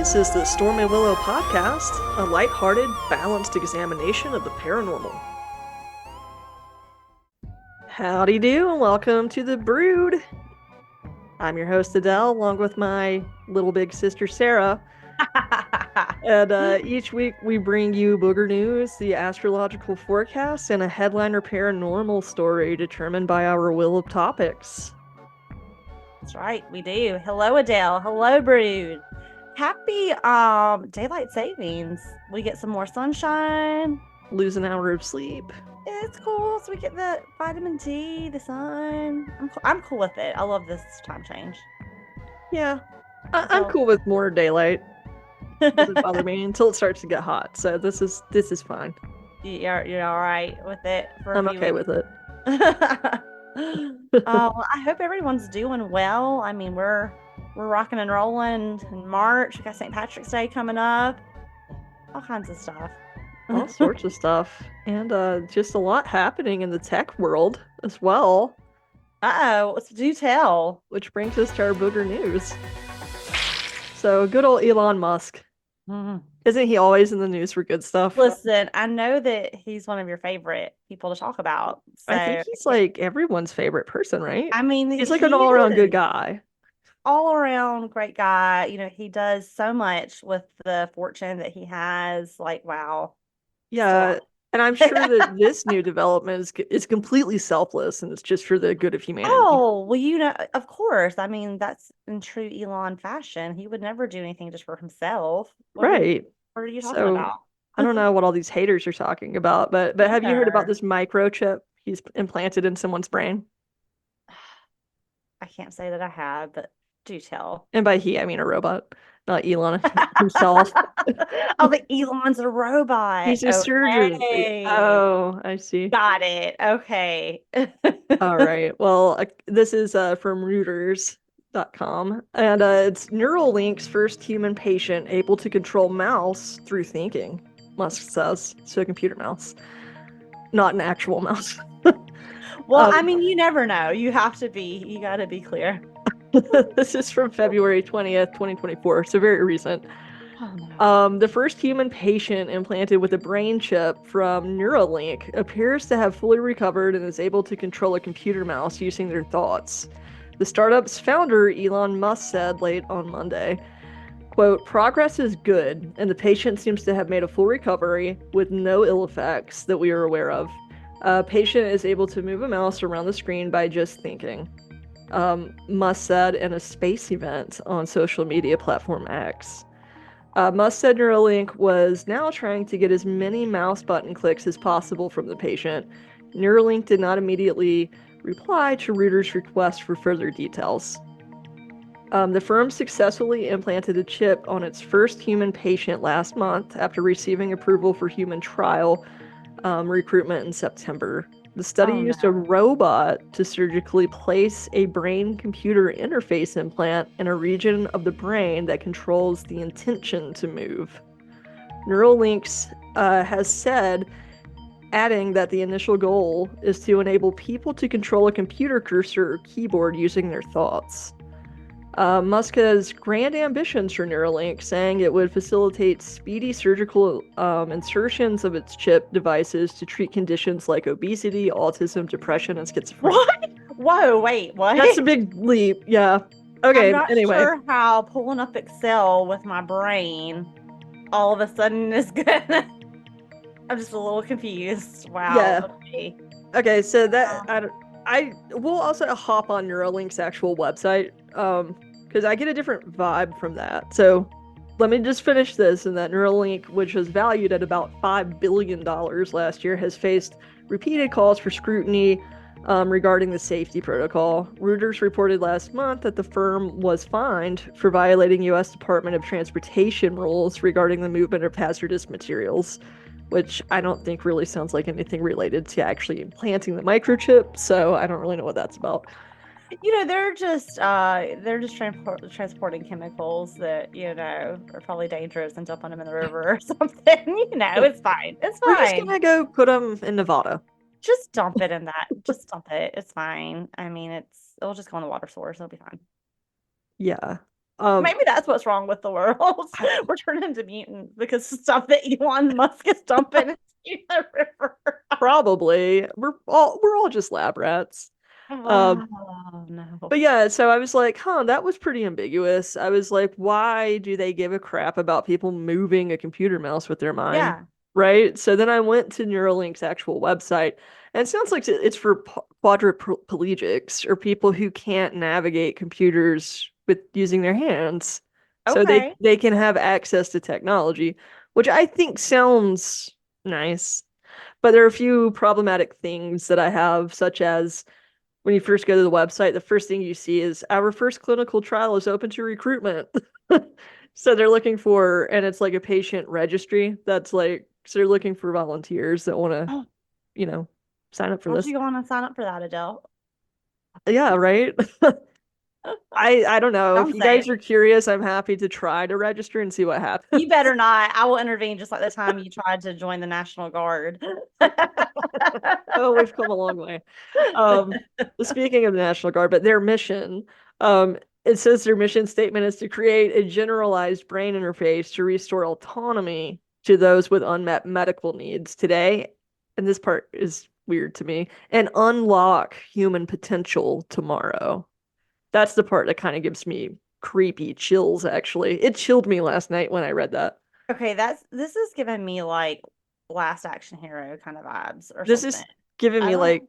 This is the Stormy Willow Podcast, a lighthearted, balanced examination of the paranormal. Howdy do, and welcome to The Brood. I'm your host, Adele, along with my little big sister, Sarah. And each week we bring you booger news, the astrological forecast, and a headliner paranormal story determined by our will of topics. That's right, we do. Hello, Adele. Hello, Brood. Happy daylight savings. We get some more sunshine. Lose an hour of sleep. It's cool. So we get the vitamin D, the sun. I'm cool with it. I love this time change. Yeah, I'm cool with more daylight. It doesn't bother me until it starts to get hot. So this is fine. You're all right with it. I'm okay with it. I hope everyone's doing well. I mean, we're rocking and rolling in March. We got St. Patrick's Day coming up. All kinds of stuff. All sorts of stuff. And just a lot happening in the tech world as well. Uh-oh, do tell. Which brings us to our booger news. So good old Elon Musk. Mm-hmm. Isn't he always in the news for good stuff? Listen, I know that he's one of your favorite people to talk about. So I think he's like everyone's favorite person, right? I mean, he's like an all-around good guy. All around great guy. You know, he does so much with the fortune that he has. Like, wow. Yeah. And I'm sure that this new development is completely selfless and it's just for the good of humanity. Oh, well, you know, of course. I mean, that's in true Elon fashion. He would never do anything just for himself. Right. What are you talking about? I don't know what all these haters are talking about, but have you heard about this microchip he's implanted in someone's brain? I can't say that I have, but do tell. And by he, I mean a robot, not Elon himself. Oh, but Elon's a robot. He's a surgeon. Oh, I see. Got it. Okay. All right. Well, this is from Reuters.com, and it's Neuralink's first human patient able to control mouse through thinking, Musk says. So a computer mouse, not an actual mouse. Well, I mean, you never know. You got to be clear. This is from February 20th, 2024, so very recent. Oh, no. The first human patient implanted with a brain chip from Neuralink appears to have fully recovered and is able to control a computer mouse using their thoughts. The startup's founder, Elon Musk, said late on Monday, quote, "Progress is good, and the patient seems to have made a full recovery with no ill effects that we are aware of. A patient is able to move a mouse around the screen by just thinking," Musk said in a space event on social media platform X. Musk said Neuralink was now trying to get as many mouse button clicks as possible from the patient. Neuralink did not immediately reply to Reuters' request for further details. The firm successfully implanted a chip on its first human patient last month after receiving approval for human trial recruitment in September. The study used a robot to surgically place a brain-computer interface implant in a region of the brain that controls the intention to move. Neuralinks has said, adding that the initial goal is to enable people to control a computer cursor or keyboard using their thoughts. Musk has grand ambitions for Neuralink, saying it would facilitate speedy surgical insertions of its chip devices to treat conditions like obesity, autism, depression, and schizophrenia. What? Whoa, wait, what? That's a big leap, yeah. Okay, I'm not anyway. sure how pulling up Excel with my brain all of a sudden is gonna... I'm just a little confused. Wow. Yeah. Okay, so that... we'll also hop on Neuralink's actual website, because I get a different vibe from that. So let me just finish this, and that Neuralink, which was valued at about $5 billion last year, has faced repeated calls for scrutiny regarding the safety protocol. Reuters reported last month that the firm was fined for violating U.S. Department of Transportation rules regarding the movement of hazardous materials, which I don't think really sounds like anything related to actually implanting the microchip, so I don't really know what that's about. You know, they're just transporting chemicals that, you know, are probably dangerous and dumping them in the river or something. You know, it's fine. It's fine. We're just gonna go put them in Nevada. Just dump it in that. Just dump it. It's fine. I mean, it'll just go in the water source. It'll be fine. Yeah. Um, Maybe that's what's wrong with the world. I- We're turning into mutants because of stuff that Elon Musk is dumping into the river. probably we're all just lab rats. Um, Oh but no. yeah, so I was like, huh, that was pretty ambiguous. I was like, why do they give a crap about people moving a computer mouse with their mind? Yeah. Right? So then I went to Neuralink's actual website, and it sounds like it's for quadriplegics or people who can't navigate computers with using their hands. So they Okay. they can have access to technology, which I think sounds nice. But there are a few problematic things that I have, such as when you first go to the website, the first thing you see is our first clinical trial is open to recruitment. So they're looking for, and it's like a patient registry that's like, so they're looking for volunteers that want to, Oh, you know, sign up for why don't this. you go on and sign up for that, Adele? Yeah, right. I don't know. If I'm you guys saying. are curious, I'm happy to try to register and see what happens. You better not. I will intervene just like the time you tried to join the National Guard. Oh, we've come a long way. Um, speaking of the National Guard, but their mission, it says their mission statement is to create a generalized brain interface to restore autonomy to those with unmet medical needs today. And this part is weird to me, and unlock human potential tomorrow. That's the part that kind of gives me creepy chills, actually. It chilled me last night when I read that. Okay, this is giving me like Last Action Hero kind of vibes or This something. is giving I me don't, like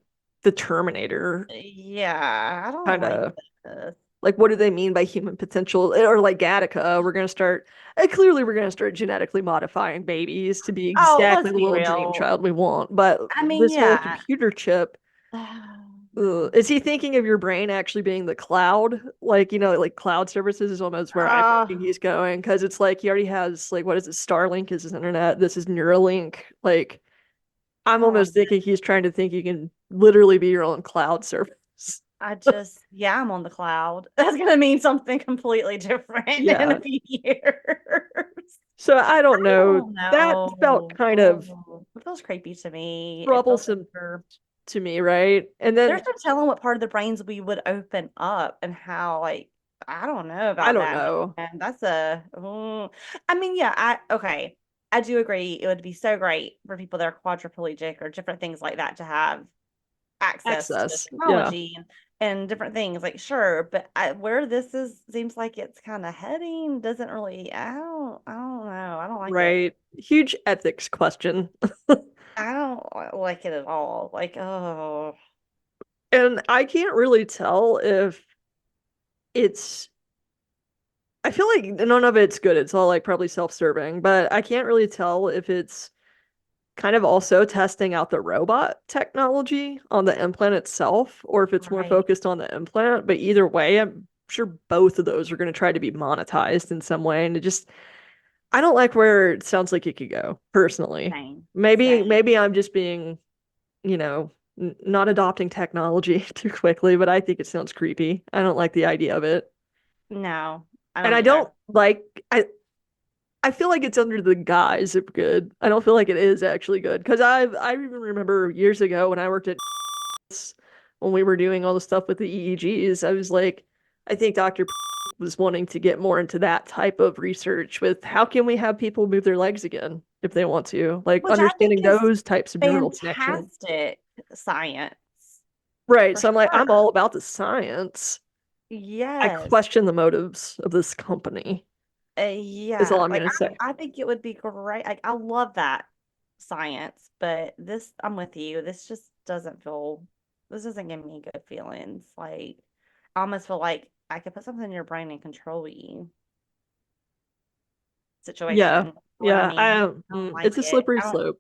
the Terminator yeah, I don't kind like of. this. Like, what do they mean by human potential? Or like Gattaca, we're going to start, clearly we're going to start genetically modifying babies to be Oh, exactly let's the be little dream real. child we want. But I mean, this whole yeah. computer chip, No. is he thinking of your brain actually being the cloud? Like, like cloud services is almost where I'm Uh, thinking he's going. Because it's like he already has, like, what is it? Starlink is his internet. This is Neuralink. Like, I'm oh, almost thinking he's trying to think you can literally be your own cloud service. yeah, I'm on the cloud. That's gonna mean something completely different in a Yeah. few years. So I don't I know. don't That felt know. kind of Oh, it feels creepy to me. It feels like troublesome to me, right? And there's then no telling what part of the brains we would open up and how, like, I don't know I about don't that, know. man. That's I mean, yeah, okay. I do agree. It would be so great for people that are quadriplegic or different things like that to have access to Access. Yeah. technology and different things. Like, sure, but where this is seems like it's kind of heading doesn't really. I don't know. I don't like it. Right. Huge ethics question. I don't like it at all. Like, oh, And I can't really tell if it's I feel like none of it's good. It's all like probably self-serving, but I can't really tell if it's kind of also testing out the robot technology on the implant itself, or if it's more right. focused on the implant. But either way, I'm sure both of those are going to try to be monetized in some way. And I don't like where it sounds like it could go, personally. Same. Maybe Same. I'm just being, not adopting technology too quickly, but I think it sounds creepy. I don't like the idea of it. No, I And don't I either. don't like I feel like it's under the guise of good. I don't feel like it is actually good because I even remember years ago when I worked at when we were doing all the stuff with the EEGs, I was like, I think Dr. was wanting to get more into that type of research with how can we have people move their legs again if they want to, like Which I think understanding is those types of neural connections. fantastic science Right. for So I'm like, I'm sure. all about the science. I Yes. question the motives of this company, is all Yeah. I'm Like gonna say. I think it would be great. Like I love that science, but this I'm with you. This doesn't give me good feelings. Like I almost feel like I could put something in your brain and control you Yeah. situation. You know what I Yeah. mean? I don't like It's a it. slippery slope.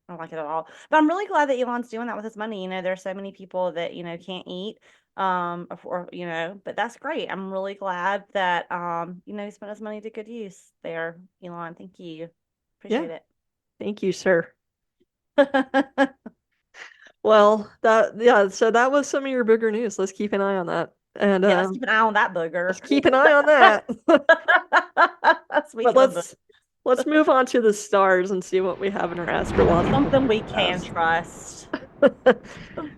I don't like it at all. But I'm really glad that Elon's doing that with his money. There's so many people that, can't eat. But that's great. I'm really glad that he spent his money to good use there, Elon. Thank you. Yeah. Appreciate it. Thank you, sir. Well, yeah, so that was some of your bigger news. Let's keep an eye on that. And Yeah, let's keep an eye on that booger. let's keep an eye on that. But Speaking of let's move on to the stars and see what we have in our astrological something we can forecast. trust.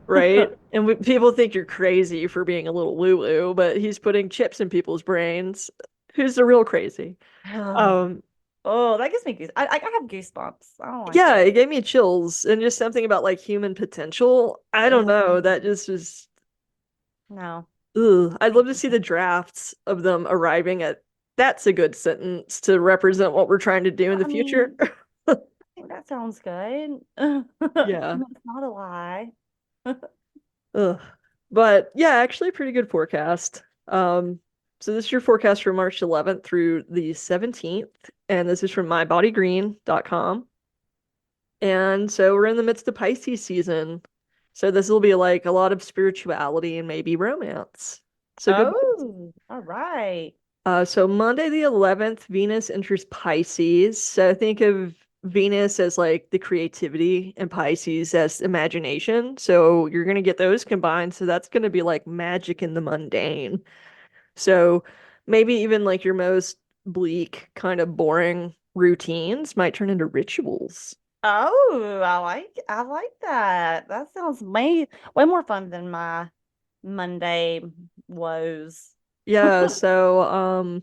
Right? And people think you're crazy for being a little woo-woo, but he's putting chips in people's brains. Who's the real crazy? Oh, Um, that gives me goose. I have goosebumps. I don't like yeah, it. it gave me chills and just something about like human potential. I don't know. Ugh, That just was, no. ugh. I'd love to see the drafts of them arriving at that's a good sentence to represent what we're trying to do in the I future. mean, I think that sounds good. Yeah. That's not a lie. Ugh. But yeah, actually a pretty good forecast. So this is your forecast for March 11th through the 17th, and this is from mybodygreen.com. And so we're in the midst of Pisces season. So this will be like a lot of spirituality and maybe romance. So good vibes. Oh, all right. So Monday the 11th, Venus enters Pisces. So think of Venus as like the creativity and Pisces as imagination. So you're going to get those combined. So that's going to be like magic in the mundane. So maybe even like your most bleak, kind of boring routines might turn into rituals. Oh, I like that. That sounds way more fun than my Monday woes. Yeah, so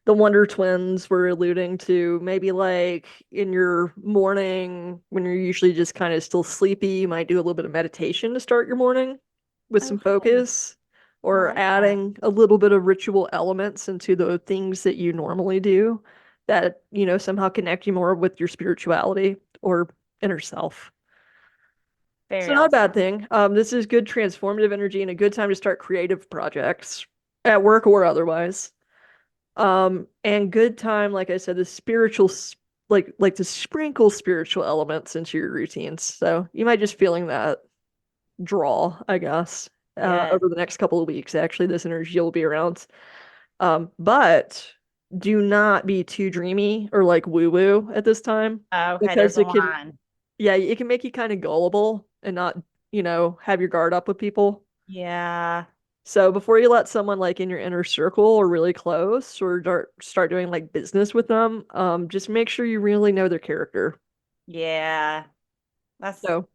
the Wonder Twins were alluding to maybe like in your morning when you're usually just kind of still sleepy, you might do a little bit of meditation to start your morning with some Okay, focus I or like that. adding a little bit of ritual elements into the things that you normally do that, somehow connect you more with your spirituality or inner self. So Very not a bad awesome. thing. This is good transformative energy and a good time to start creative projects at work or otherwise. And good time, like I said, the like to sprinkle spiritual elements into your routines. So you might just feeling that draw, I guess, Yes. over the next couple of weeks. Actually, this energy will be around. But do not be too dreamy or like woo-woo at this time Okay, there's because a it can, line. yeah, it can make you kind of gullible and not, have your guard up with people. Yeah. So before you let someone like in your inner circle or really close or start doing like business with them, just make sure you really know their character. Yeah. That's So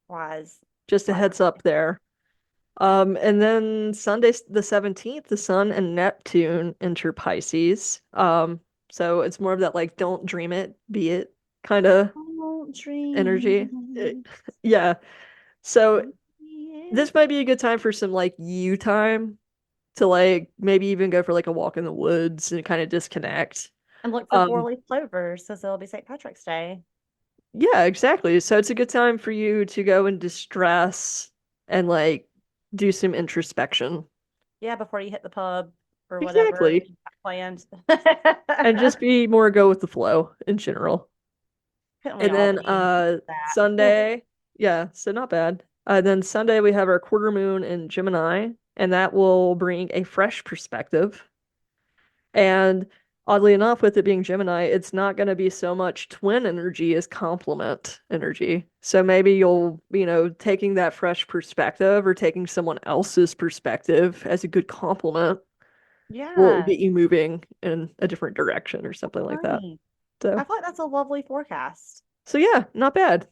wise. just a Wise. heads up there. And then Sunday the 17th, the Sun and Neptune enter Pisces. So it's more of that like don't dream it, be it kind of Don't energy. dream. Yeah. So It. this might be a good time for some like you time to like maybe even go for like a walk in the woods and kind of disconnect. And look for Um, four-leaf clovers because it'll be St. Patrick's Day. yeah, exactly. So it's a good time for you to go and distress and like do some introspection. Yeah, before you hit the pub or whatever Exactly. you got planned. And just be more go with the flow in general. Couldn't we And all then be that? Sunday, yeah, so not bad. Then Sunday we have our quarter moon in Gemini, and that will bring a fresh perspective. And oddly enough, with it being Gemini, it's not going to be so much twin energy as complement energy. So maybe you'll, taking that fresh perspective or taking someone else's perspective as a good compliment will Yes. get you moving in a different direction or something like that. Right. I So, feel like that's a lovely forecast. so yeah, not bad.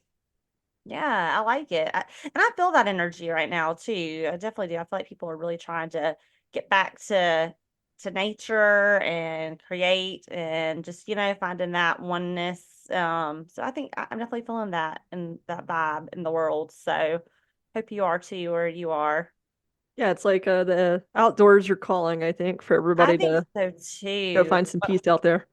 Yeah, I like it. And I feel that energy right now too. I definitely do. I feel like people are really trying to get back to nature and create and just, finding that oneness. So I think I'm definitely feeling that and that vibe in the world. So hope you are too, or you are. Yeah, it's like the outdoors are calling, I think, for I everybody think to so go too. find some peace out there.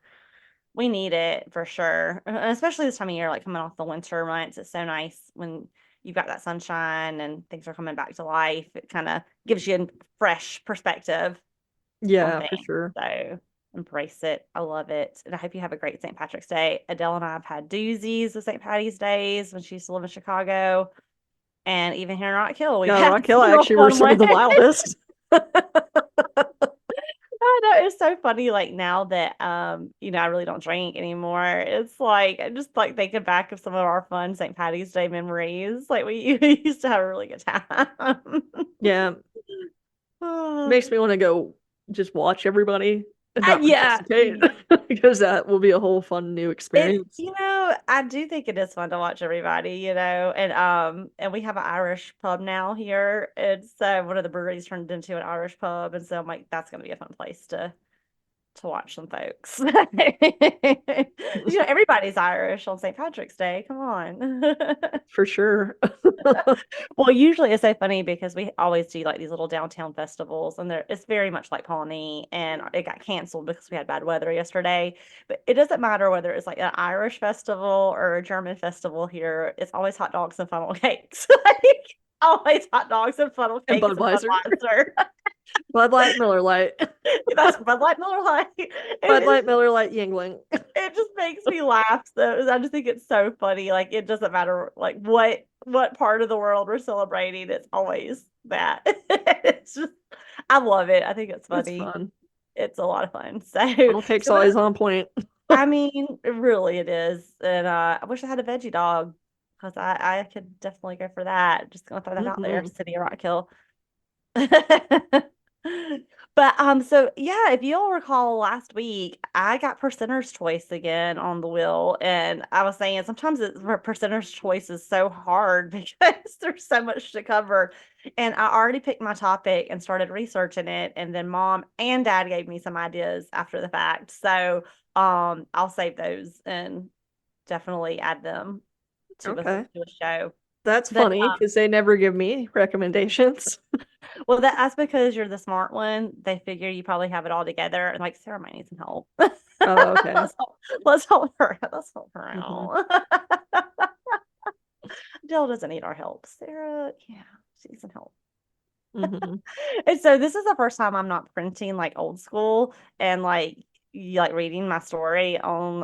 We need it for sure. And especially this time of year, like coming off the winter months. It's so nice when you've got that sunshine and things are coming back to life. It kind of gives you a fresh perspective on Yeah, for things. sure. So embrace it. I love it. And I hope you have a great St. Patrick's Day. Adele and I have had doozies of St. Patty's Days when she used to live in Chicago. And even here in Rock Hill, we've Yeah, had Rock Hill some real actually were fun some of ones. the wildest. I know it's so funny, like now that I really don't drink anymore. It's like I just like thinking back of some of our fun St. Patty's Day memories. Like we used to have a really good time. Yeah, Oh, makes me want to go just watch everybody. and not Yeah. participate because that will be a whole fun new It's, experience. I do think it is fun to watch everybody, and we have an Irish pub now here. It's one of the breweries turned into an Irish pub, and so I'm like, that's gonna be a fun place to watch some folks. Everybody's Irish on St. Patrick's Day. Come on. For sure. Well, usually it's so funny because we always do like these little downtown festivals, and it's very much like Pawnee, and it got canceled because we had bad weather yesterday. But it doesn't matter whether it's like an Irish festival or a German festival here. It's always hot dogs and funnel cakes. Like always hot dogs and funnel And cakes and Budweiser. Budweiser. Bud Light, Miller Light. That's Bud Light, Miller Lite. Bud Light, Miller Light, Yingling. It just makes me laugh. So I just think it's so funny. Like it doesn't matter like what part of the world we're celebrating. It's always that. It's just I love it. I think it's It's funny. fun. It's a lot of fun. Funnel cake's always on point. I mean, really it is. And I wish I had a veggie dog because I could definitely go for that. Just gonna throw that out there, Mhm. City of Rock Hill. But so yeah, if you'll recall last week, I got percenter's choice again on the wheel, and I was saying sometimes percenter's choice is so hard because there's so much to cover. And I already picked my topic and started researching it, and then mom and dad gave me some ideas after the fact. So I'll save those and definitely add them Okay. to a show. That's But funny because they never give me recommendations. well, that's because you're the smart one. They figure you probably have it all together, and like Sarah might need some help. Oh, okay. Let's help her. Let's help her Hmm. out. Dell doesn't need our help. Sarah, yeah, she needs some help. Hmm. And so this is the first time I'm not printing like old school and like you like reading my story on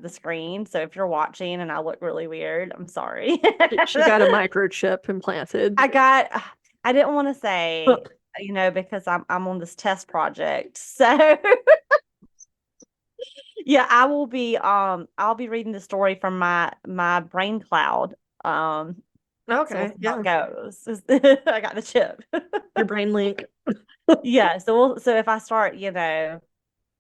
the screen. So if you're watching and I look really weird, I'm sorry. She got a microchip implanted. I got I didn't want to say, because I'm on this test project. So yeah, I'll be reading the story from my brain cloud. So we'll Okay, see how yeah. it goes. I got the chip. Your brain link. Yeah, so if I start,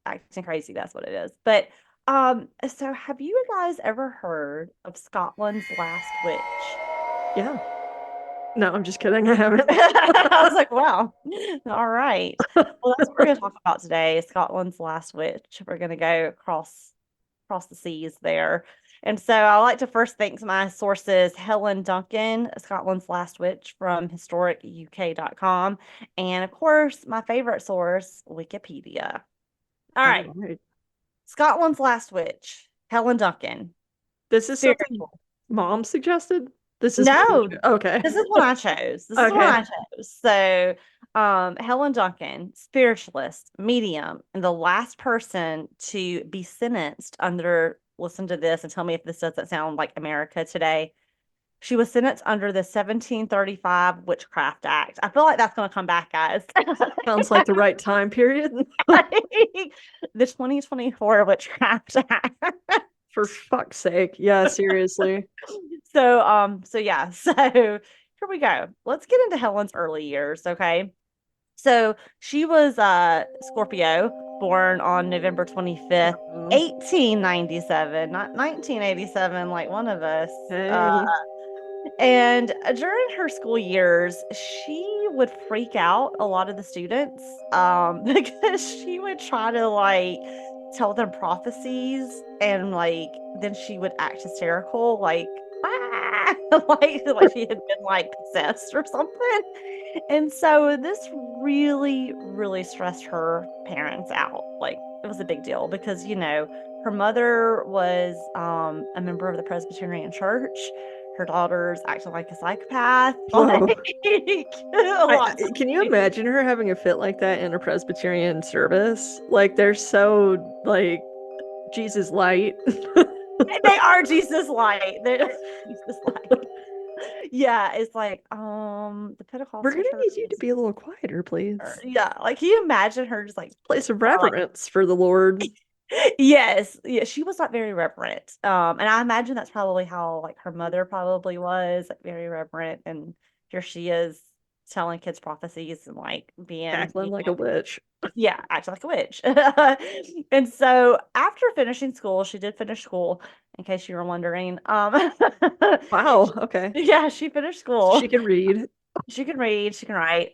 acting crazy, that's what it is. But so have you guys ever heard of Scotland's Last Witch? Yeah. No, I'm just kidding. I haven't. I was like, wow. All right. Well, that's what we're going to talk about today, Scotland's Last Witch. We're going to go across the seas there. And so I like to first thank my sources, Helen Duncan, Scotland's Last Witch from historicuk.com, and of course, my favorite source, Wikipedia. All All right. right. Scotland's Last Witch, Helen Duncan. This is something Spiritual. mom suggested. This is what No, okay. this is what I chose. This is what Okay. I chose. So, Helen Duncan, spiritualist, medium, and the last person to be sentenced under, listen to this and tell me if this doesn't sound like America today. She was sentenced under the 1735 Witchcraft Act. I feel like that's going to come back, guys. Sounds like the right time period. The 2024 Witchcraft Act. For fuck's sake. Yeah, seriously. So yeah, so here we go. Let's get into Helen's early years, okay? So she was Scorpio, born on November 25th, Uh, 1897, not 1987, like one of us. hey. And during her school years, she would freak out a lot of the students because she would try to like tell them prophecies and like then she would act hysterical, like like she had been like possessed or something. And so this really, really stressed her parents out. Like it was a big deal because, her mother was a member of the Presbyterian Church. Her daughter's acting like a psychopath. Whoa. Like a lot. Can you imagine her having a fit like that in a Presbyterian service? Like they're so like Jesus light. They are Jesus light. They're Jesus light. Yeah, it's like the We're Pentecostal gonna church need you to is be a little quieter, please. yeah, like can you imagine her just like Place of like reverence for the Lord. yes, yeah, she was not very reverent. And I imagine that's probably how like her mother probably was, like very reverent, and here she is. telling kids prophecies and like being, Cackling like a witch. yeah, acting like a witch. And so after finishing school, she did finish school, in case you were wondering. Wow. Okay. Yeah, she finished So school. she can read. She can read, she can write.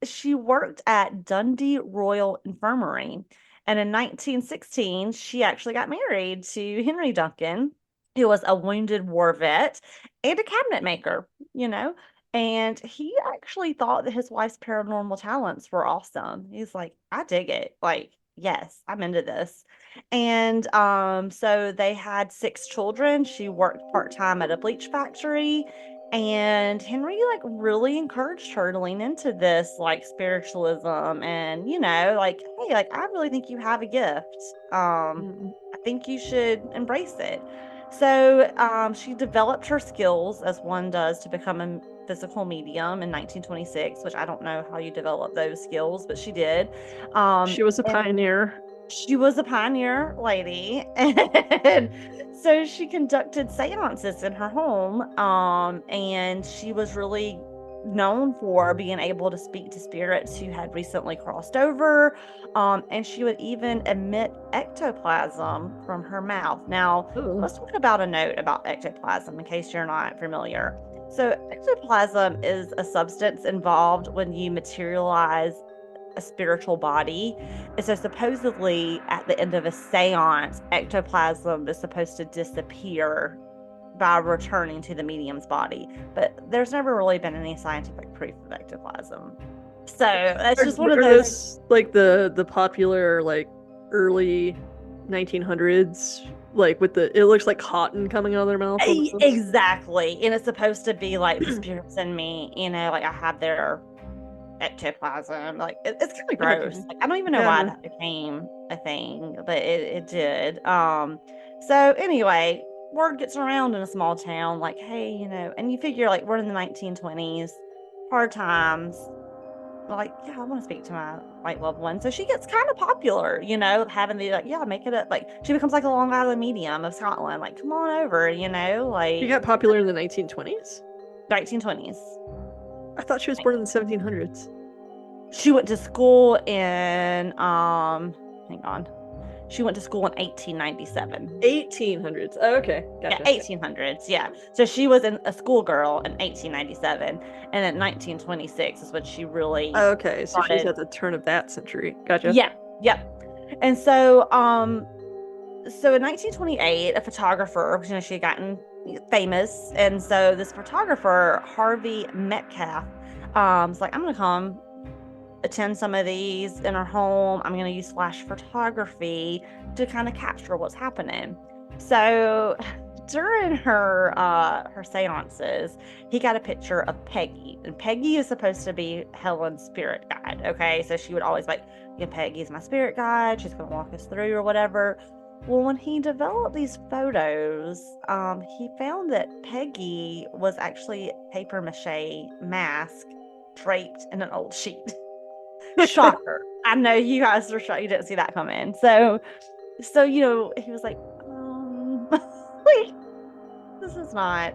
She worked at Dundee Royal Infirmary. And in 1916, she actually got married to Henry Duncan, who was a wounded war vet and a cabinet maker, you know. And he actually thought that his wife's paranormal talents were awesome. He's like, I dig it. Like, yes, I'm into this. And so they had 6 children. She worked part-time at a bleach factory, and Henry like really encouraged her to lean into this like spiritualism and, like, hey, like I really think you have a gift. Mm. I think you should embrace it. So she developed her skills as one does to become a physical medium in 1926, which I don't know how you develop those skills, but she did. She was a And pioneer. she was a pioneer lady, and so she conducted seances in her home, and she was really known for being able to speak to spirits who had recently crossed over, and she would even emit ectoplasm from her mouth. Now, Ooh. let's talk about a note about ectoplasm in case you're not familiar. So, ectoplasm is a substance involved when you materialize a spiritual body. And so supposedly at the end of a seance, ectoplasm is supposed to disappear by returning to the medium's body. But there's never really been any scientific proof of ectoplasm. So that's just one of Are those. those like the popular like early 1900s, like with the it looks like cotton coming out of their mouth almost? Exactly. And it's supposed to be like the spirits in me, like I have their ectoplasm. Like it's kind of gross. Okay. Like I don't even know why Yeah. that became a thing, but it did. So anyway, word gets around in a small town, like, hey, and you figure like we're in the 1920s, hard times. Like, yeah, I want to speak to my like loved one. So she gets kind of popular, having the like, yeah, make it up. Like she becomes like a Long Island medium of Scotland. Like, come on over, She like got popular in the 1920s? 1920s. I thought she was born in the 1700s. She went to school in hang on. She went to school in 1897. 1800s. Oh, okay. Yeah, Gotcha. 1800s. Yeah. So she was a schoolgirl in 1897, and in 1926 is when she really Okay, so she's started. at the turn of that century. Gotcha. Yeah. Yep. And so in 1928, a photographer, she had gotten famous, and so this photographer, Harvey Metcalf, was like, I'm gonna come attend some of these in her home. I'm going to use flash photography to kind of capture what's happening. So during her seances, he got a picture of Peggy, and Peggy is supposed to be Helen's spirit guide. Okay, so she would always like, yeah, Peggy's my spirit guide. She's going to walk us through or whatever. Well, when he developed these photos, he found that Peggy was actually a paper mache mask draped in an old sheet. Shocker. I know you guys were shocked. You didn't see that coming. So he was like, like, this is not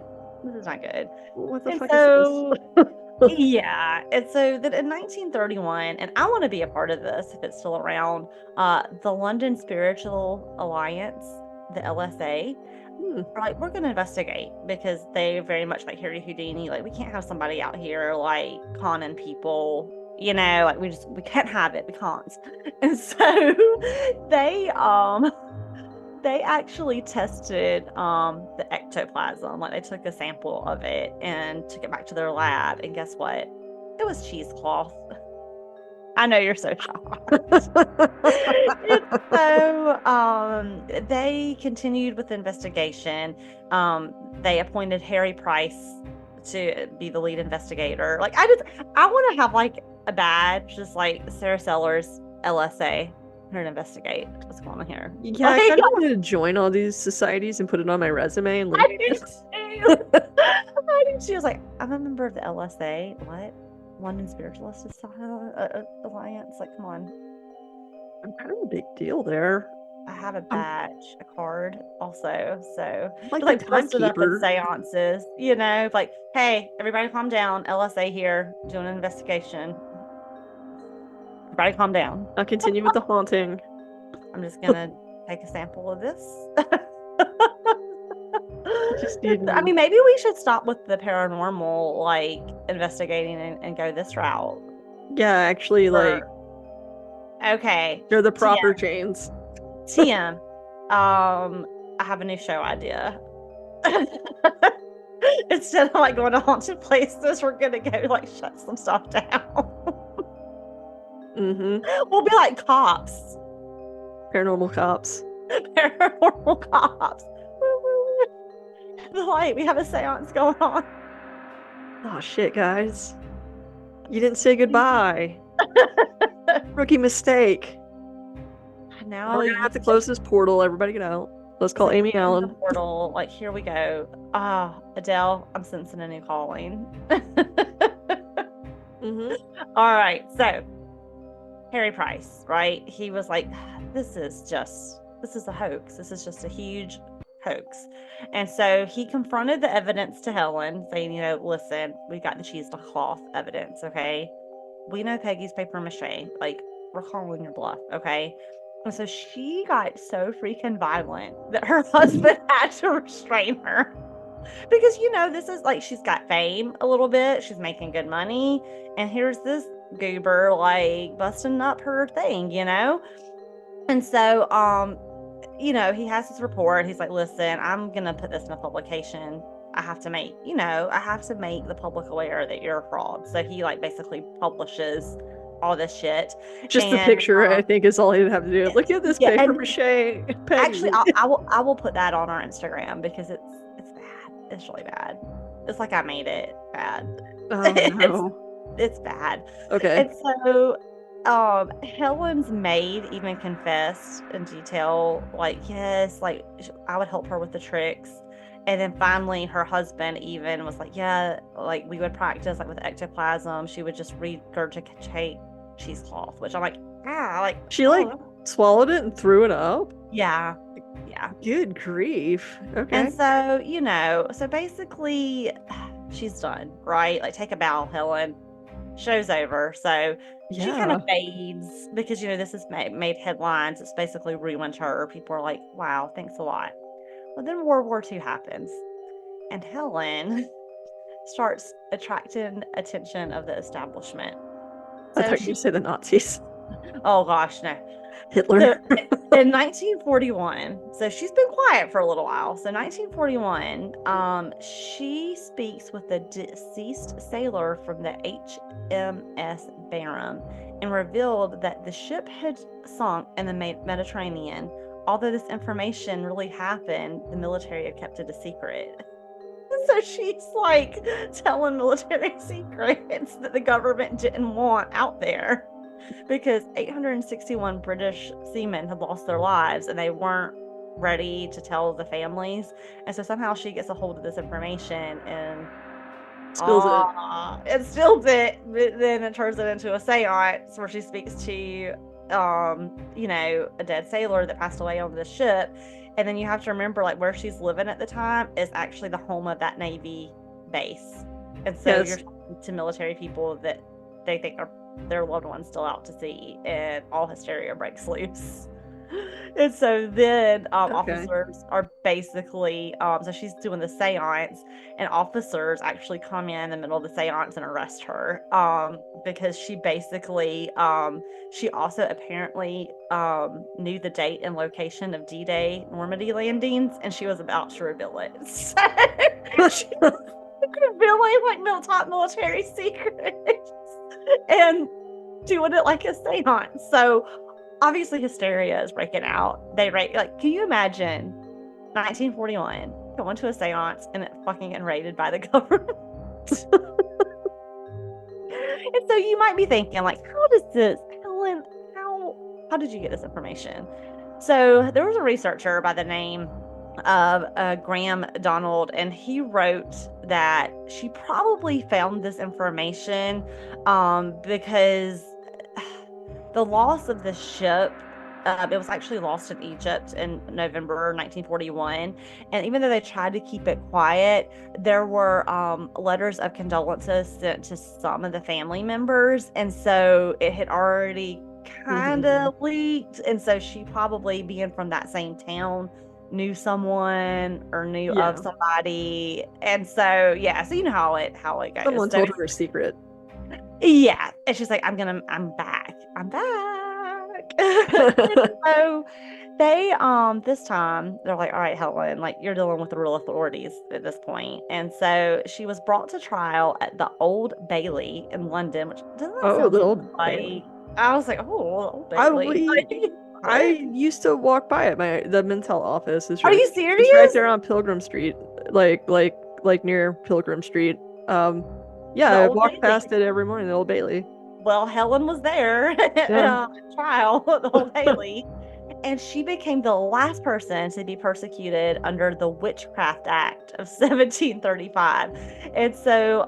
good. What the And fuck is this? so, yeah. And so that in 1931, and I want to be a part of this if it's still around, the London Spiritual Alliance, the LSA, Hmm. are like, we're going to investigate because they very much like Harry Houdini. Like, we can't have somebody out here like conning people, like we can't have it. We can't. And so they, they actually tested the ectoplasm. Like they took a sample of it and took it back to their lab, and guess what? It was cheesecloth. I know you're so shocked. And so they continued with the investigation. They appointed Harry Price to be the lead investigator. Like I want to have like a badge, just like Sarah Sellers, LSA, here to investigate what's going on here. Yeah, I kind of wanted to join all these societies and put it on my resume and I link do it. too. I do too. I was like, I'm a member of the LSA. What? London Spiritualist Alliance? Like, come on. I'm kind of a big deal there. I have a badge, a card also. So Like just the posted up in timekeeper. seances, like, hey, everybody calm down. LSA here doing an investigation. Everybody calm down. I'll continue with the haunting. I'm just gonna take a sample of this. Just need. I mean, maybe we should stop with the paranormal, like investigating and go this route. Yeah, actually, like Okay, they're the proper chains. TM. I have a new show idea. Instead of like going to haunted places, we're gonna go like shut some stuff down. We'll be like cops. Paranormal cops. Paranormal cops. The light, we have a seance going on. Oh shit, guys. You didn't say goodbye. Rookie mistake. Now we're gonna have to close this portal. Everybody get out. Let's call Amy Allen. Portal. Like, here we go. Adele, I'm sensing a new calling. All right. So Harry Price, right? He was like, this is a hoax. This is just a huge hoax. And so he confronted the evidence to Helen, saying, listen, we got the cheesecloth evidence, okay? We know Peggy's paper mache. Like, we're calling your bluff, okay? And so she got so freaking violent that her husband had to restrain her. Because, this is like, she's got fame a little bit. She's making good money. And here's this goober, like, busting up her thing, And so, he has this report. He's like, listen, I'm going to put this in a publication. I have to make the public aware that you're a fraud. So he, like, basically publishes all this shit. Just the picture, I think, is all he'd have to do. Look at this paper mache. Peggy. Actually, I will put that on our Instagram because it's bad. It's really bad. It's like I made it bad. Oh no. It's bad. Okay. And so Helen's maid even confessed in detail, like, yes, like I would help her with the tricks. And then finally her husband even was like, yeah, like we would practice like with ectoplasm. She would just regurgitate cheesecloth, which I'm like, she swallowed it and threw it up. Yeah. Good grief. Okay. And so, so basically she's done, right? Like, take a bow, Helen. Show's over. So she kind of fades because, this has made headlines. It's basically ruined her. People are like, wow, thanks a lot. Well, then World War II happens. And Helen starts attracting attention of the establishment. So I thought you said the Nazis. Oh, gosh, no. Hitler. So, in 1941, so she's been quiet for a little while. So 1941, she speaks with a deceased sailor from the HMS Barham and revealed that the ship had sunk in the Mediterranean. Although this information really happened, the military had kept it a secret. So she's like telling military secrets that the government didn't want out there because 861 British seamen had lost their lives and they weren't ready to tell the families. And so somehow she gets a hold of this information and spills it. It spills it, but then it turns it into a seance where she speaks to a dead sailor that passed away on the ship. And then you have to remember, like, where she's living at the time is actually the home of that Navy base. And so you're talking to military people that they think are their loved ones still out to sea, and all hysteria breaks loose. And so then officers are basically, so she's doing the seance, and officers actually come in the middle of the seance and arrest her because she basically, she also apparently knew the date and location of D-Day Normandy landings, and she was about to reveal it. So she was revealing like top military secrets and doing it like a seance. So obviously hysteria is breaking out. Can you imagine 1941 going to a seance and it fucking getting raided by the government? And so you might be thinking, like, how does this, Helen, how did you get this information? So there was a researcher by the name of Graham Donald, and he wrote that she probably found this information because the loss of the ship It was actually lost in Egypt in November 1941. And even though they tried to keep it quiet, there were letters of condolences sent to some of the family members. And so it had already kind Mhm. of leaked. And so she probably, being from that same town, knew someone or knew of Yeah. somebody. And so, yeah, so you know how it goes. Someone So told her a secret. yeah. And she's like, I'm back. I'm back. And so they this time they're like, all right, Helen, like you're dealing with the real authorities at this point. And so she was brought to trial at the Old Bailey in London, which doesn't that Oh, sound the old like, Bailey. I was like, oh, Old I Bailey. we Like, I what? used to walk by it. The Mintel office is Are right. you It's right serious? there on Pilgrim Street, like near Pilgrim Street. Um, yeah, The I Old walked Bailey. past it every morning. The Old Bailey. Well, Helen was there Yeah. at trial at the Old Bailey. And she became the last person to be persecuted under the Witchcraft Act of 1735. And so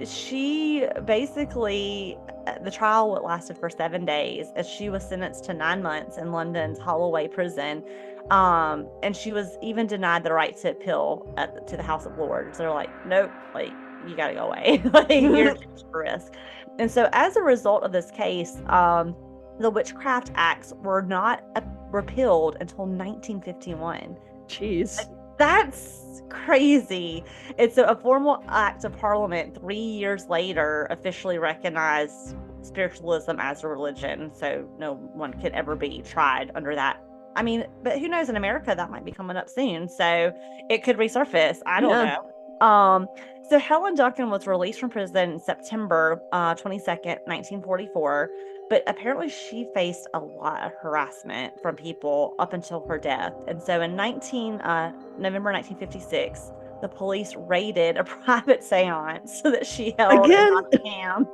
she basically, the trial lasted for 7 days, and she was sentenced to 9 months in London's Holloway prison. And she was even denied the right to appeal to the House of Lords. They're like, nope, like, you got to go away. Like, you're too much of a risk. And so, as a result of this case, the Witchcraft Acts were not repealed until 1951. Jeez. That's crazy. And so, a formal act of parliament 3 years later officially recognized spiritualism as a religion. So, no one could ever be tried under that. I mean, but who knows, in America, that might be coming up soon. So, it could resurface. I don't Yeah. know. Um, so Helen Duncan was released from prison September 22nd, 1944, but apparently she faced a lot of harassment from people up until her death. And so in November 1956, the police raided a private seance that she held in Again. Nottingham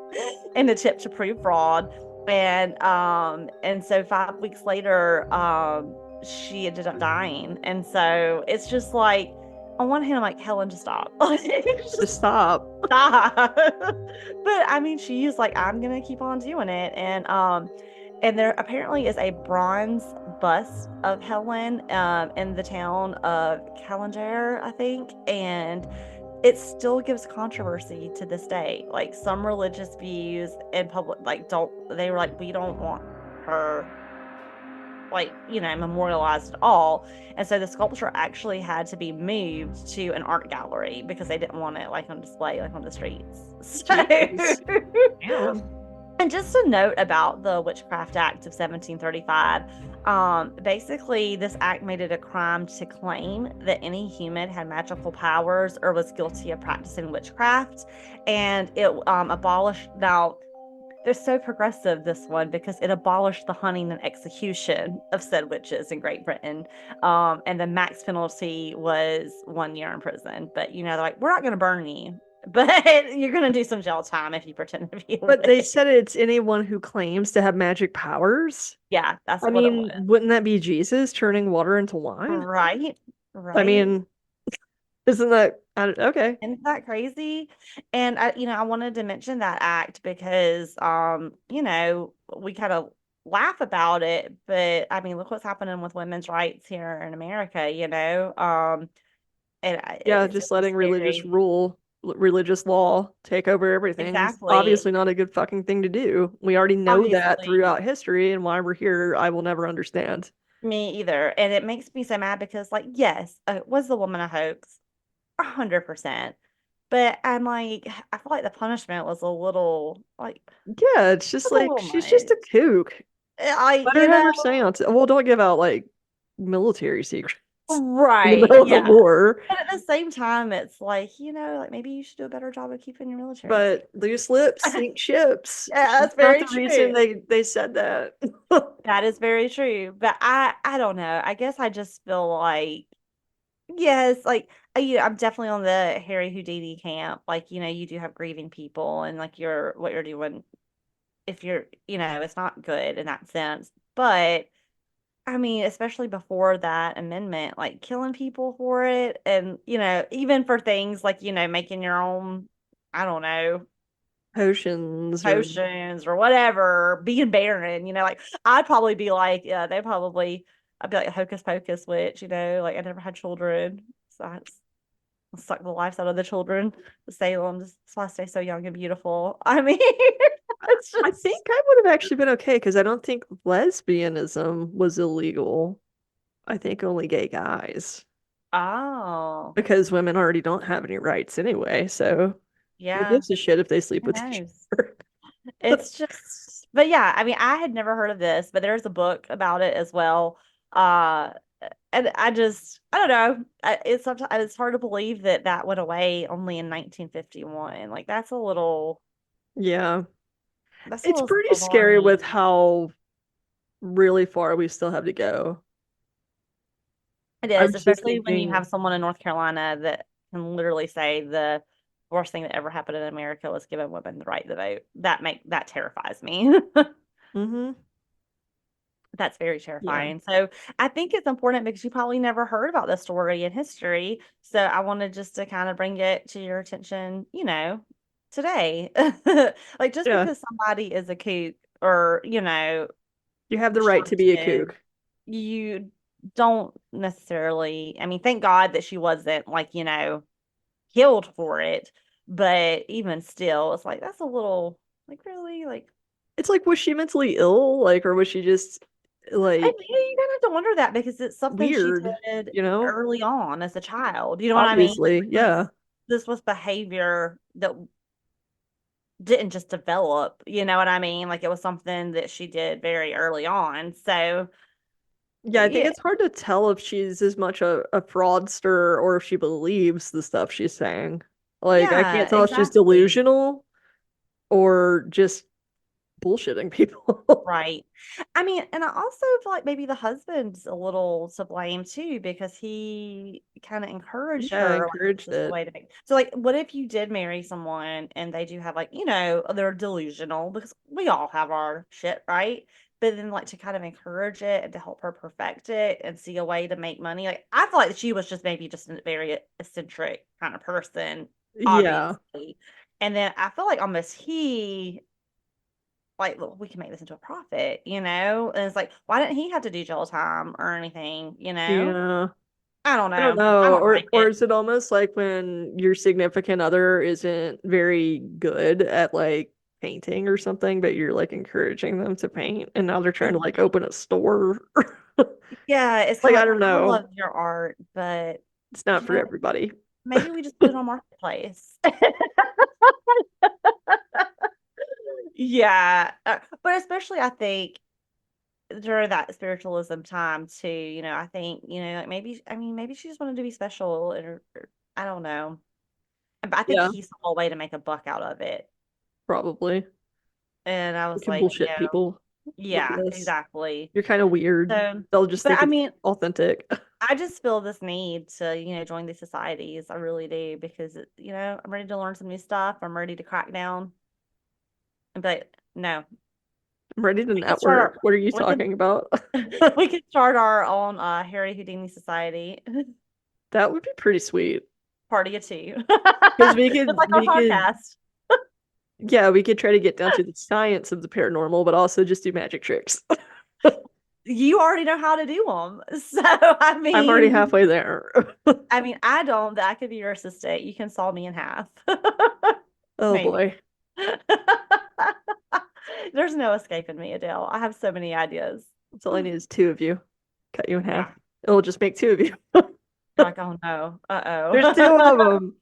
in an attempt to prove fraud. And so 5 weeks later, she ended up dying. And so it's just like, on one hand, I'm like, Helen, just stop. Just Just stop. stop. But I mean, she's like, I'm gonna keep on doing it. And there apparently is a bronze bust of Helen in the town of Callander, I think. And it still gives controversy to this day. Like some religious views in public, like they were like, we don't want her, like, memorialized at all. And so the sculpture actually had to be moved to an art gallery because they didn't want it like on display, like on the streets. So Jeez. Damn. and just a note about the Witchcraft Act of 1735. Basically, this act made it a crime to claim that any human had magical powers or was guilty of practicing witchcraft. And it abolished. Now, they're so progressive, this one, because it abolished the hunting and execution of said witches in Great Britain. And the max penalty was 1 year in prison. But, they're like, we're not going to burn you, but you're going to do some jail time if you pretend to be a But they witch. said it's anyone who claims to have magic powers. Yeah, that's I what it mean, was. wouldn't that be Jesus turning water into wine? Right? I Right? mean, isn't that okay? Isn't that crazy? And I wanted to mention that act because, we kind of laugh about it, but I mean, look what's happening with women's rights here in America. And Yeah, it's just letting scary. religious law take over everything is Exactly. obviously not a good fucking thing to do. We already know that Obviously, throughout history, and why we're here, I will never understand. me either. And it makes me so mad because, like, yes, was the woman a hoax? 100%. But I'm like, I feel like the punishment was a little, like, Yeah, it's just was a like little she's just much. a kook. I, Let her have her seance. Well, don't give out like military secrets in the right, middle of the yeah. war. But at the same time, it's like, like maybe you should do a better job of keeping your military But secret. loose lips sink ships. Yeah, That's that's not very the reason true. they said that. That is very true. But I don't know. I guess I just feel like, yes, like, I'm definitely on the Harry Houdini camp. Like, you do have grieving people, and like what you're doing, if you're, it's not good in that sense. But I mean, especially before that amendment, like killing people for it, and even for things like, making your own, I don't know, Potions or potions or whatever, being barren, like I'd probably be like, yeah, I'd be like a hocus pocus witch, like I never had children. So I just suck the lives out of the children. The Salem, that's why I stay so young and beautiful. I mean, it's I just, think I would have actually been okay because I don't think lesbianism was illegal. I think only gay guys. oh, Because women already don't have any rights anyway, so who yeah, gives a shit if they sleep who with each knows? other? It's just, but yeah, I mean, I had never heard of this, but there's a book about it as well. Uh, and I don't know. It's sometimes it's hard to believe that that went away only in 1951. Like Yeah. that's a It's little pretty scary with alarming. how really far we still have to go. It I is, was just especially when you thinking, have someone in North Carolina that can literally say the worst thing that ever happened in America was giving women the right to vote. That terrifies me. mm-hmm, That's very yeah, terrifying. So I think it's important because you probably never heard about this story in history. So I wanted just to kind of bring it to your attention, today. Like just yeah. because somebody is a kook or, You have the right to be a churches, kook. you don't necessarily, I mean, thank God that she wasn't like, killed for it. But even still, it's like that's a little like really like It's like, was she mentally ill? Like, or was she just and like you kind of have to wonder that because it's something she weird, did you know? early on as a child. You know what I mean? Obviously, yeah. This was behavior that didn't just develop, you know what I mean? Like it was something that she did very early on. So Yeah, I think yeah, it's hard to tell if she's as much a fraudster or if she believes the stuff she's saying. Like, I can't yeah, tell if she's exactly. delusional or just bullshitting people. Right. I mean, and I also feel like maybe the husband's a little to blame too because he kind of encouraged Yeah, her like encouraged this is the it. way to make. So like what if you did marry someone and they do have like, they're delusional because we all have our shit, right? But then like to kind of encourage it and to help her perfect it and see a way to make money. Like I feel like she was just maybe just a very eccentric kind of person, Yeah. obviously. And then I feel like almost he like, "Look, we can make this into a profit, And it's like, why didn't he have to do jail time or anything, Yeah. I don't I don't know. I know. don't Or like is it almost like when your significant other isn't very good at like painting or something, but you're like encouraging them to paint and now they're trying to it. like open a store? Yeah, it's Like, kind of I like, don't well, I know. love your art, but It's not for everybody. maybe we just put it on marketplace. Yeah, but especially I think during that spiritualism time too, I think, like maybe I mean maybe she just wanted to be special or I don't know. But I think Yeah, he saw a way to make a buck out of it. probably. And I We was can like, bullshit people with yeah, this. exactly. You're kind of weird. So, They'll just but think I it's mean, authentic. I just feel this need to, join these societies. I really do because, I'm ready to learn some new stuff. I'm ready to crack down. But no, I'm ready to we can start network. What are you we can talking about? we can start our own Harry Houdini Society. That would be pretty sweet. Party of two. Because Just like our we could, podcast. yeah, we could try to get down to the science of the paranormal, but also just do magic tricks. You already know how to do them. So, I I'm already mean, halfway there. I don't, but I could be your assistant. You can saw me in half. Oh Maybe. boy. There's no escaping me, Adele. I have so many ideas. That's all I need is two of you. Cut you in half. Yeah. It'll just make two of you. You're like, oh no. There's two of Uh-oh. them.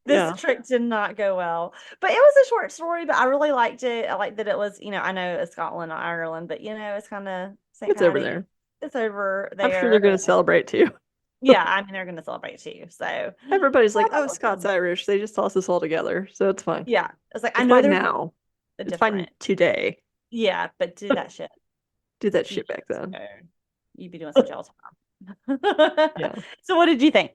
This Yeah. trick did not go well. But it was a short story, but I really liked it. I liked that it was, I know it's Scotland or Ireland, but it's kind of St. It's over Patty. there. It's over I'm sure they're there. going to celebrate too. Yeah, I mean they're gonna celebrate too. So I Everybody's like, thought that oh, was Scots fun. Irish. They just toss us all together. So it's fine. Yeah. It's like I It's know fine they're now. It's fine different. today. Yeah, but do that shit Do that shit back years then. ago. You'd be doing some jail time. Yeah. So what did you think?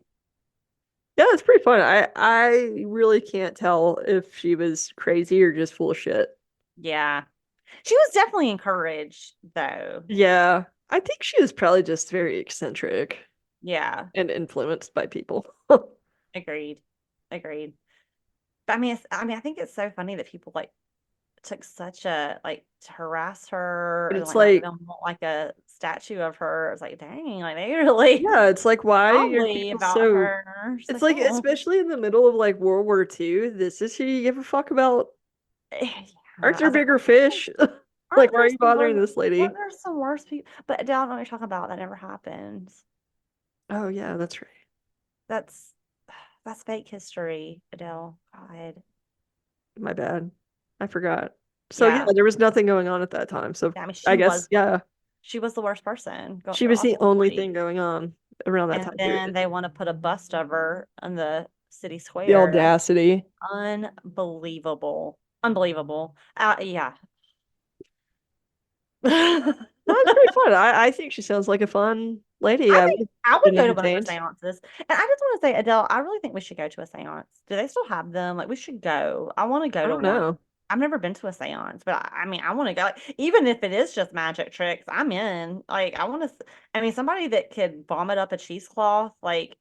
Yeah, it's pretty fun. I really can't tell if she was crazy or just full of shit. Yeah. She was definitely encouraged though. Yeah. I think she was probably just very eccentric Yeah, and influenced by people. agreed. Agreed. But I mean I think it's so funny that people like took such a to harass her But and it's not like, even want a statue of her. It's like, dang, they really yeah, it's like, why are fondly people about so? her. She's It's like, like, oh, especially in the middle of like World War II, this is who you give a fuck about? yeah. Aren't I there was like, bigger fish? Like, aren't why are there you some bothering worse? this Aren't lady? there some worse people? But Adele, I don't know what you're talking about. That never happens. Oh yeah, that's right. That's that's fake history, Adele. God. My bad. I forgot. So yeah, Yeah. there was nothing going on at that time. So Yeah. I mean, I guess yeah, she was the worst person. she The was the awful only lady. thing going on around that And time then period. they want to put a bust of her on the city The square. That's audacity. unbelievable. Unbelievable. Yeah. That's pretty fun. I think she sounds like a fun lady. I I've think I would been go to one of her entertained. seances. And I just want to say, Adele, I really think we should go to a seance. Do they still have them? Like, we should go. I want to go I to don't one. know. I've never been to a seance, but I mean, I want to go. Like, even if it is just magic tricks, I'm in. Like, I want to, I mean, somebody that could vomit up a cheesecloth, like,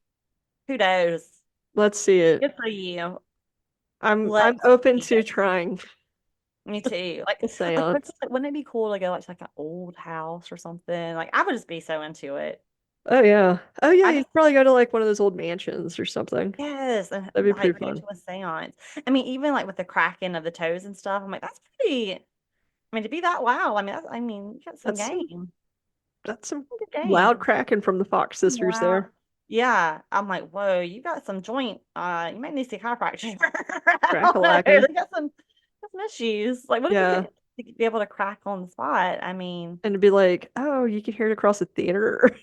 who knows? Let's see it. Good for you. I'm Let's open see to it. trying Me too. a But seance. just, like, wouldn't it be cool to go like an old house or something? Like, I would just be so into it. Oh yeah. Oh yeah, I you just could probably go to like one of those old mansions or something. Yes, and That'd be like pretty go fun. to a seance. I mean, even like with the cracking of the toes and stuff, I'm like, that's pretty. I mean, to be that wow, I mean, I mean, you got some That's some game, that's some good game. loud cracking from the Fox sisters Wow. there. Yeah, I'm like, whoa, you got some joint. You might need to see a chiropractor. I don't know. Crack-a-lacking. They got some issues. Like, what if Yeah. you could be able to crack on the spot? I mean, And to be like, oh, you could hear it across the theater.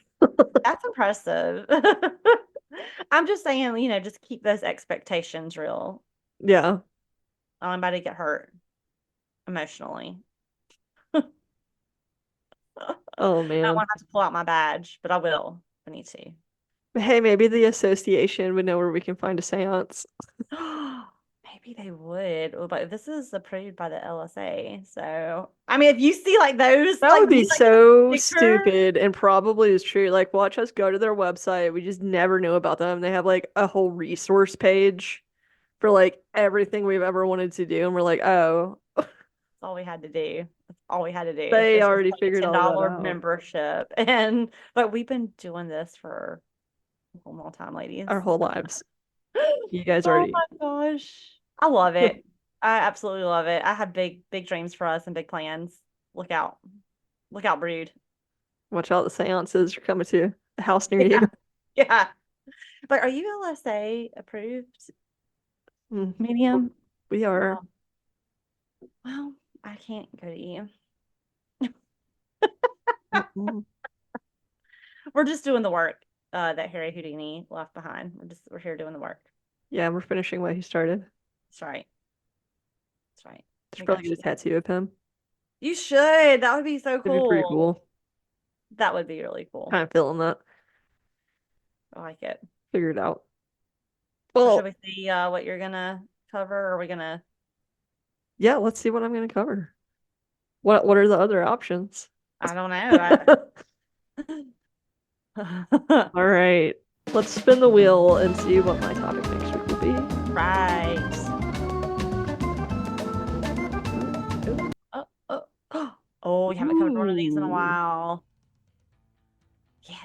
that's impressive. I'm just saying, just keep those expectations real. Yeah. I'm about to get hurt emotionally. Oh I man. won't have to pull out my badge, but I will if I need to. Hey, maybe the association would know where we can find a seance. Maybe they would. Oh, but this is approved by the LSA. So, I mean, if you see like those, That would you be like get a so sticker. stupid and probably is true. Like, watch us go to their website. We just never knew about them. They have like a whole resource page for like everything we've ever wanted to do. And we're like, oh, That's all we had to do. That's all we had to do. they It's just already like a figured all that $10 out. membership. And but we've been doing this for a long time, ladies. Our whole lives. You guys Oh already. my gosh. I love it. I absolutely love it. I have big, big dreams for us and big plans. Look out. Look out, brood. Watch out, the seances are coming to a house near Yeah. you. Yeah. But are you LSA approved Mm. medium? We are. Well, I can't go to you. Mm-mm. We're just doing the work that Harry Houdini left behind. We're here doing the work. Yeah, we're finishing what he started. That's right. That's right. Should We probably got get a you. tattoo of him. You should. That would be so It'd be pretty cool. cool. That would be really cool. Kind of feeling that. I like it. Figure it out. So should Well, we see what you're gonna cover? Or are we gonna yeah, let's see what I'm gonna cover. What are the other options? I don't know. All right. Let's spin the wheel and see what my topic next week will be. Right. Oh, oh, oh, we haven't covered one of these in a Ooh. while.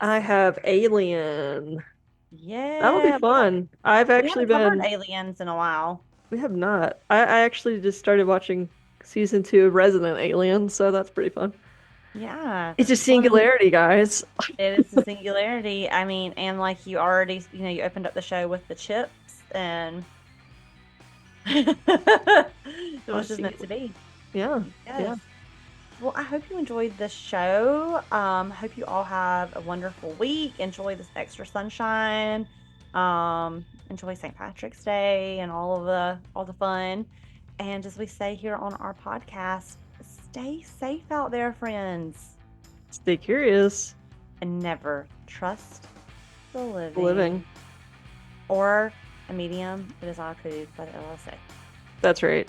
I Yes. have Alien. That'll be Yeah. fun. I've We actually haven't covered been, aliens in a while. we have not. I actually just started watching season 2 of Resident Alien, so that's pretty fun. Yeah. It's a Well, I mean, singularity, guys. it is the singularity. I mean, and like you already, you opened up the show with the chips and it I was just see. meant to be. Yeah, yeah. Yes. Well, I hope you enjoyed this show. Hope you all have a wonderful week. Enjoy this extra sunshine. Enjoy St. Patrick's Day and all the fun. And as we say here on our podcast, stay safe out there, friends, Stay curious. and never trust the Living. or a medium that is not approved by the LSA. That's right.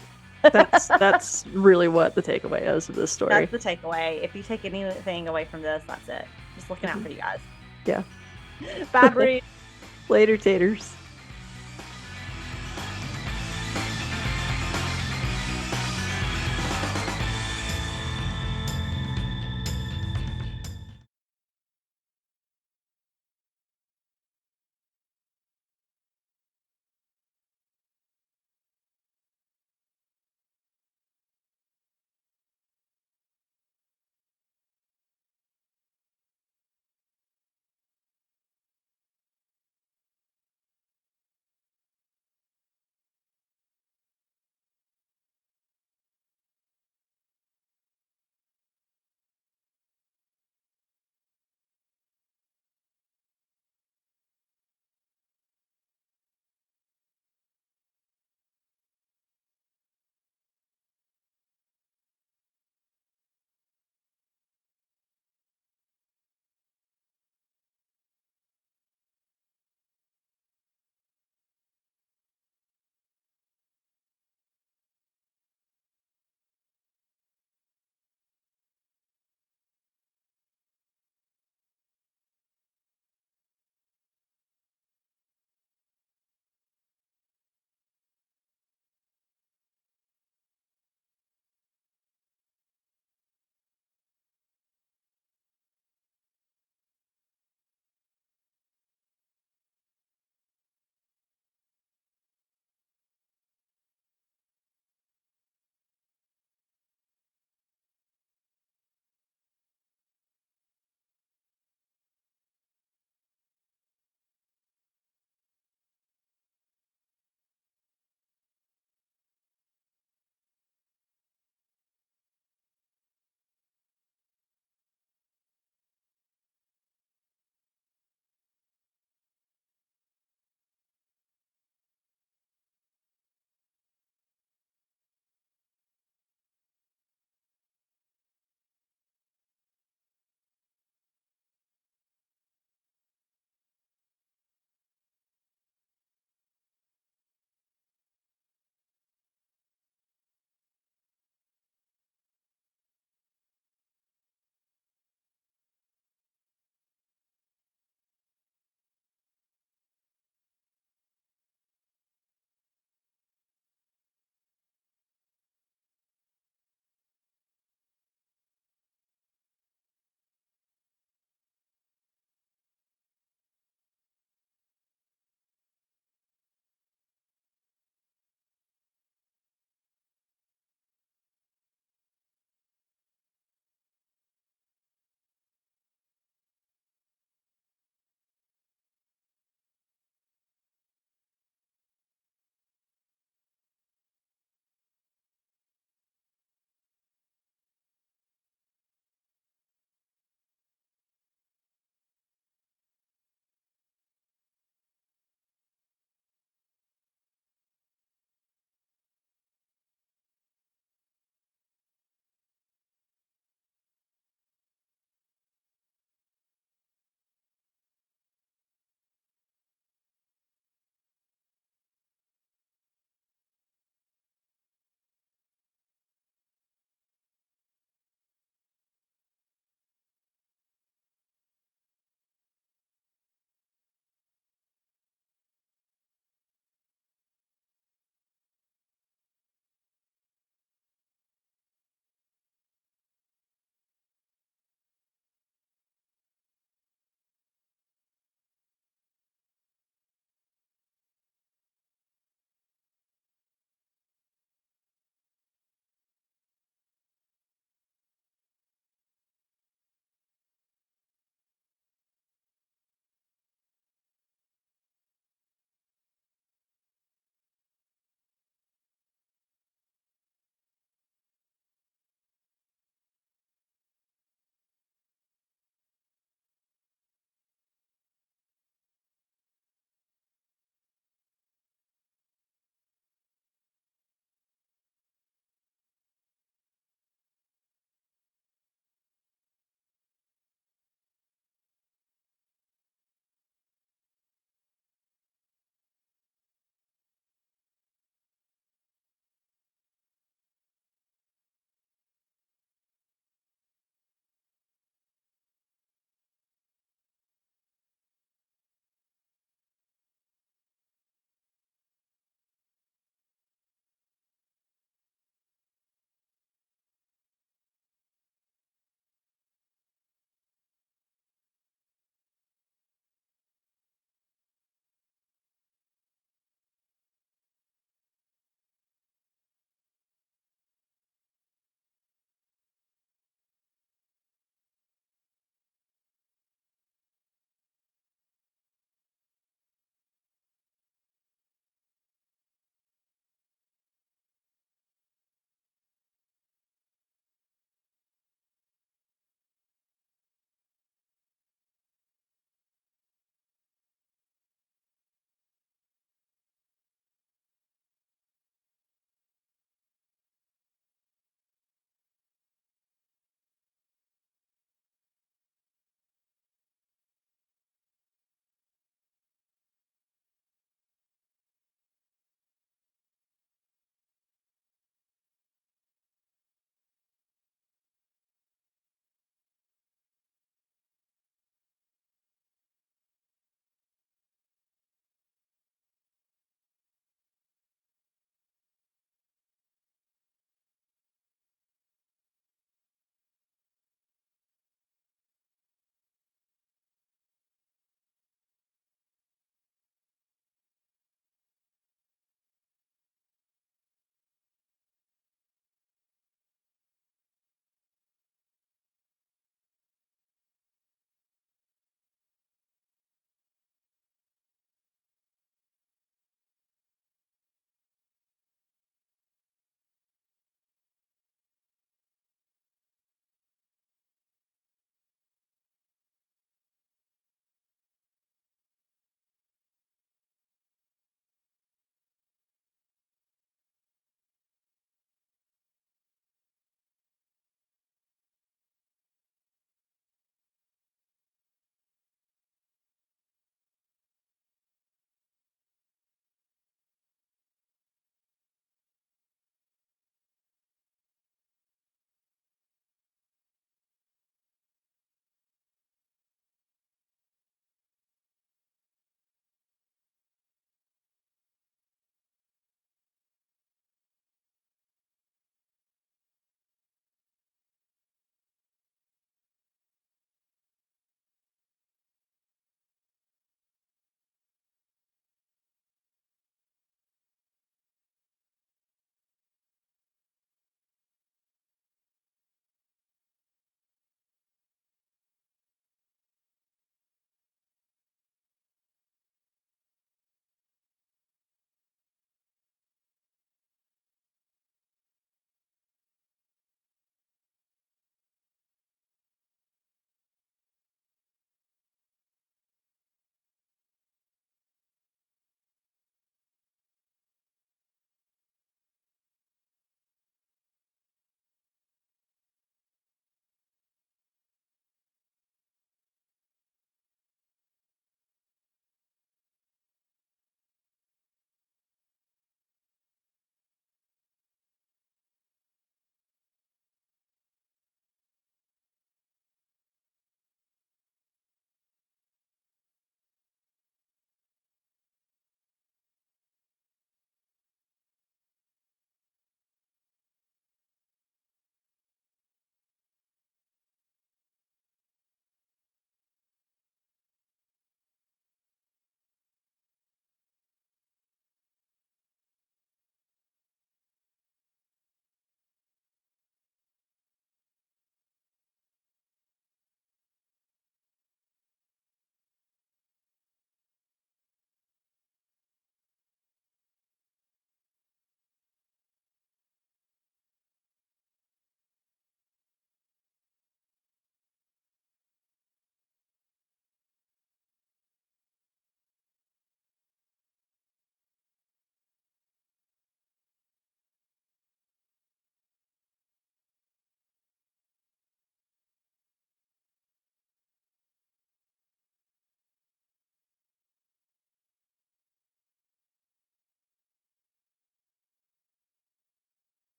That's really what the takeaway is of this story. That's the takeaway. If you take anything away from this, that's it. Just looking out for you guys. Yeah. Bye, Bree. Later, taters.